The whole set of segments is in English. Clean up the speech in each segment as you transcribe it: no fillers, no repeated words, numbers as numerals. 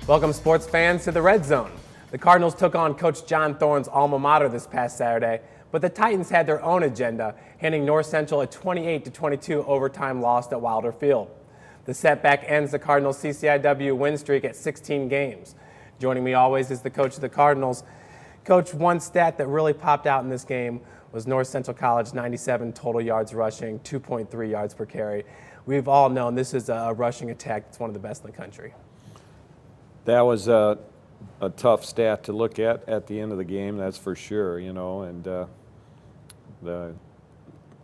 Welcome, sports fans, to the Red Zone. The Cardinals took on Coach John Thorne's alma mater this past Saturday, but the Titans had their own agenda, handing North Central a 28-22 overtime loss at Wilder Field. The setback ends the Cardinals' CCIW win streak at 16 games. Joining me always is the coach of the Cardinals. Coach, one stat that really popped out in this game was North Central College 97 total yards rushing, 2.3 yards per carry. We've all known this is a rushing attack that's one of the best in the country. That was a tough stat to look at the end of the game, that's for sure, and the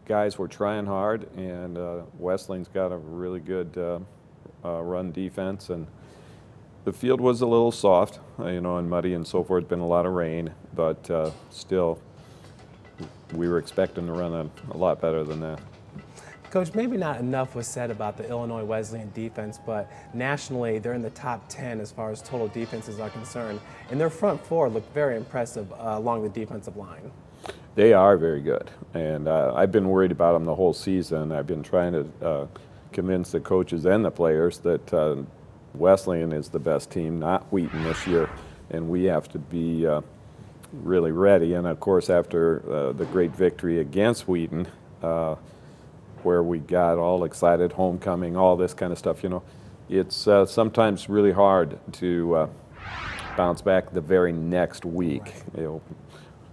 guys were trying hard, and Wesleyan's got a really good run defense, and the field was a little soft, and muddy and so forth. It's been a lot of rain, but still, we were expecting to run a lot better than that. Coach, maybe not enough was said about the Illinois Wesleyan defense, but nationally they're in the top 10 as far as total defenses are concerned, and their front four looked very impressive along the defensive line. They are very good, and I've been worried about them the whole season. I've been trying to convince the coaches and the players that Wesleyan is the best team, not Wheaton this year, and we have to be really ready. And of course, after the great victory against Wheaton, where we got all excited, homecoming, all this kind of stuff, it's sometimes really hard to bounce back the very next week. Right.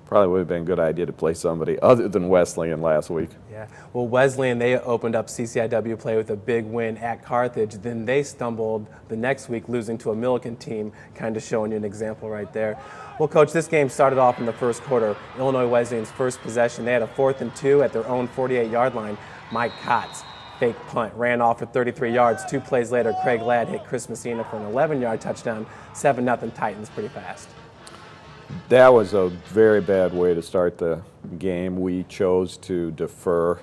Probably would have been a good idea to play somebody other than Wesleyan last week. Yeah, well, Wesleyan, they opened up CCIW play with a big win at Carthage. Then they stumbled the next week, losing to a Millikan team, kind of showing you an example right there. Well, Coach, this game started off in the first quarter. Illinois Wesleyan's first possession, they had a 4th and 2 at their own 48-yard line. Mike Kotz, fake punt, ran off for 33 yards. 2 plays later, Craig Ladd hit Chris Messina for an 11-yard touchdown. 7-0 Titans pretty fast. That was a very bad way to start the game. We chose to defer.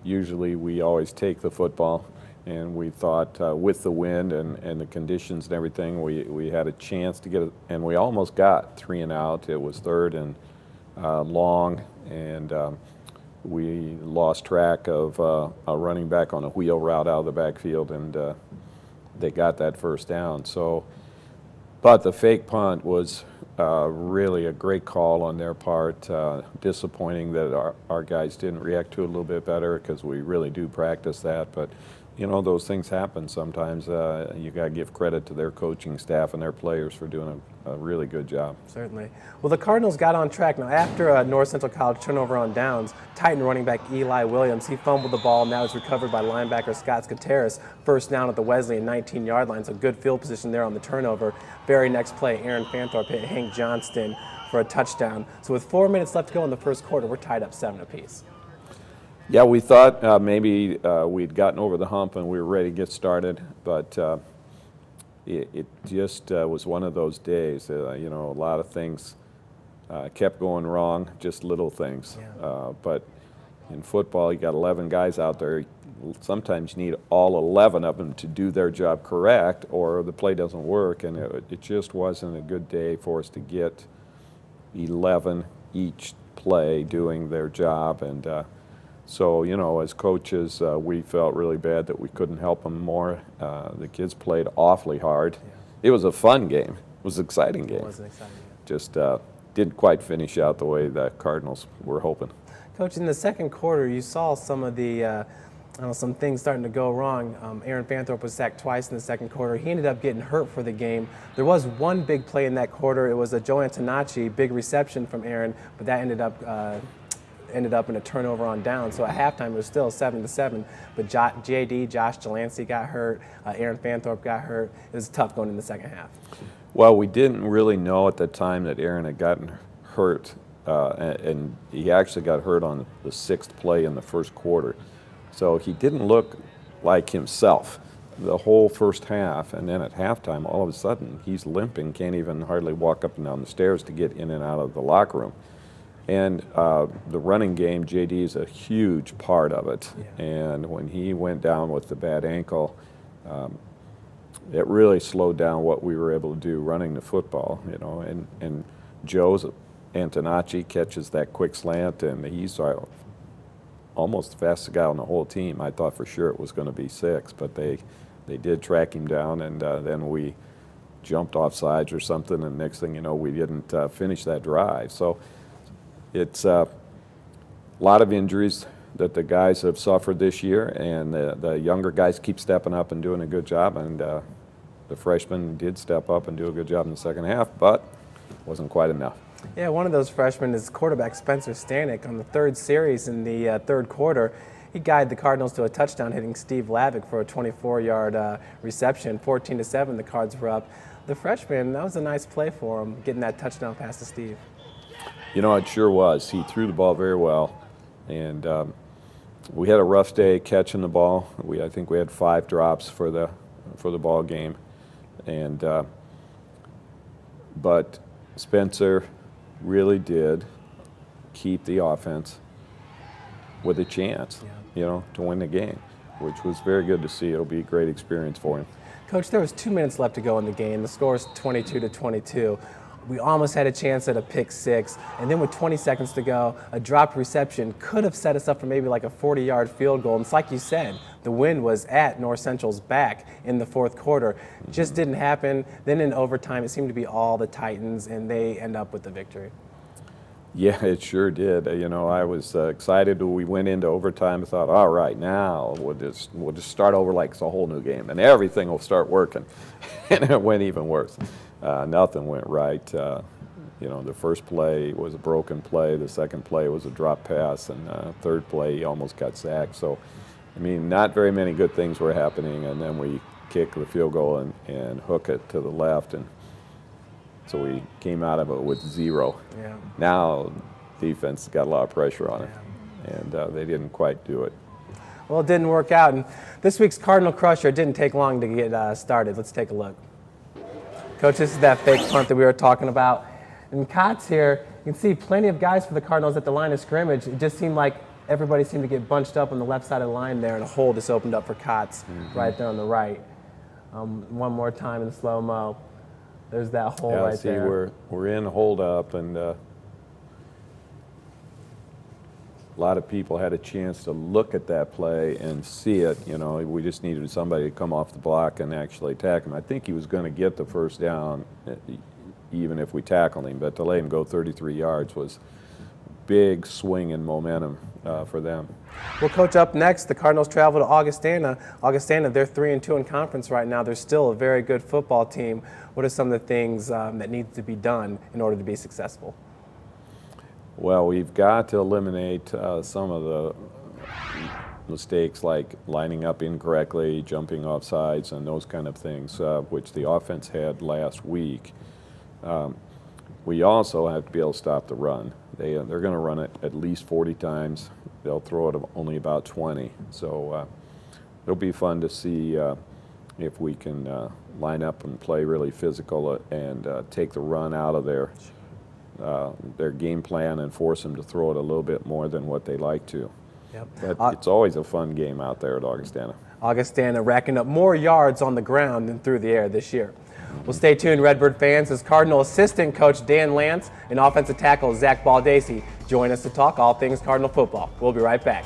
Usually we always take the football, and we thought with the wind and the conditions and everything, we had a chance to get it, and we almost got 3 and out. It was 3rd and long, and we lost track of a running back on a wheel route out of the backfield, and they got that first down. But the fake punt was really a great call on their part. Disappointing that our guys didn't react to it a little bit better, because we really do practice that. But those things happen sometimes. You got to give credit to their coaching staff and their players for doing a really good job. Certainly. Well, the Cardinals got on track. Now, after a North Central College turnover on downs, Titan running back Eli Williams, he fumbled the ball. Now it's recovered by linebacker Scott Skateris. First down at the Wesleyan 19-yard line, so good field position there on the turnover. Very next play, Aaron Fanthorpe hit Hank Johnston for a touchdown. So with 4 minutes left to go in the first quarter, we're tied up 7 apiece. Yeah, we thought maybe we'd gotten over the hump and we were ready to get started, but it just was one of those days. A lot of things kept going wrong, just little things. Yeah. But in football, you got 11 guys out there. Sometimes you need all 11 of them to do their job correct, or the play doesn't work, and it just wasn't a good day for us to get 11 each play doing their job. And so, as coaches, we felt really bad that we couldn't help them more. The kids played awfully hard. Yeah. It was a fun game. It was an exciting game. It was an exciting game. Just didn't quite finish out the way the Cardinals were hoping. Coach, in the second quarter, you saw some of the some things starting to go wrong. Aaron Fanthorpe was sacked twice in the second quarter. He ended up getting hurt for the game. There was one big play in that quarter. It was a Joe Antonacci big reception from Aaron, but that ended up in a turnover on down. So at halftime, it was still 7-7. But Josh Delancey got hurt. Aaron Fanthorpe got hurt. It was tough going in the second half. Well, we didn't really know at the time that Aaron had gotten hurt, and he actually got hurt on the 6th play in the first quarter. So he didn't look like himself the whole first half, and then at halftime, all of a sudden, he's limping, can't even hardly walk up and down the stairs to get in and out of the locker room. And the running game, JD is a huge part of it. Yeah. And when he went down with the bad ankle, it really slowed down what we were able to do running the football, and Joe's Antonacci catches that quick slant, and he's almost the fastest guy on the whole team. I thought for sure it was going to be 6, but they did track him down, and then we jumped off sides or something, and next thing you know, we didn't finish that drive. So it's a lot of injuries that the guys have suffered this year, and the younger guys keep stepping up and doing a good job, and the freshmen did step up and do a good job in the second half, but wasn't quite enough. Yeah, one of those freshmen is quarterback Spencer Stanek. On the third series in the third quarter, he guided the Cardinals to a touchdown, hitting Steve Lavick for a 24-yard reception. 14-7, the Cards were up. The freshman, that was a nice play for him, getting that touchdown pass to Steve. You know, it sure was. He threw the ball very well, and we had a rough day catching the ball. I think we had 5 drops for the ball game, and but Spencer really did keep the offense with a chance, to win the game, which was very good to see. It'll be a great experience for him. Coach, there was 2 minutes left to go in the game. The score is 22-22. We almost had a chance at a pick 6, and then with 20 seconds to go, a dropped reception could have set us up for maybe like a 40-yard field goal. And it's like you said, the wind was at North Central's back in the fourth quarter. Just didn't happen. Then in overtime, it seemed to be all the Titans, and they end up with the victory. Yeah, it sure did. I was excited when we went into overtime. I thought, all right, now we'll just start over like it's a whole new game, and everything will start working. And it went even worse. Nothing went right. The first play was a broken play. The second play was a drop pass, and third play he almost got sacked. So, not very many good things were happening, and then we kick the field goal and hook it to the left, and so we came out of it with 0. Yeah. Now defense got a lot of pressure on it, and they didn't quite do it. Well, it didn't work out, and this week's Cardinal Crusher didn't take long to get started. Let's take a look. Coach, this is that fake punt that we were talking about. And Cots here, you can see plenty of guys for the Cardinals at the line of scrimmage. It just seemed like everybody seemed to get bunched up on the left side of the line there, and a hole just opened up for Cots right there on the right. One more time in slow-mo. There's that hole right there. We're in hold up, and a lot of people had a chance to look at that play and see it. We just needed somebody to come off the block and actually tackle him. I think he was going to get the first down even if we tackled him, but to let him go 33 yards was big swing in momentum for them. Well, Coach, up next, the Cardinals travel to Augustana. Augustana, they're 3-2 in conference right now. They're still a very good football team. What are some of the things that need to be done in order to be successful? Well, we've got to eliminate some of the mistakes like lining up incorrectly, jumping off sides, and those kind of things, which the offense had last week. We also have to be able to stop the run. They're going to run it at least 40 times. They'll throw it only about 20. So it'll be fun to see if we can line up and play really physical and take the run out of their game plan and force them to throw it a little bit more than what they like to. Yep. But it's always a fun game out there at Augustana. Augustana racking up more yards on the ground than through the air this year. Well, stay tuned, Redbird fans, as Cardinal assistant coach Dan Lance and offensive tackle Zach Baldacci join us to talk all things Cardinal football. We'll be right back.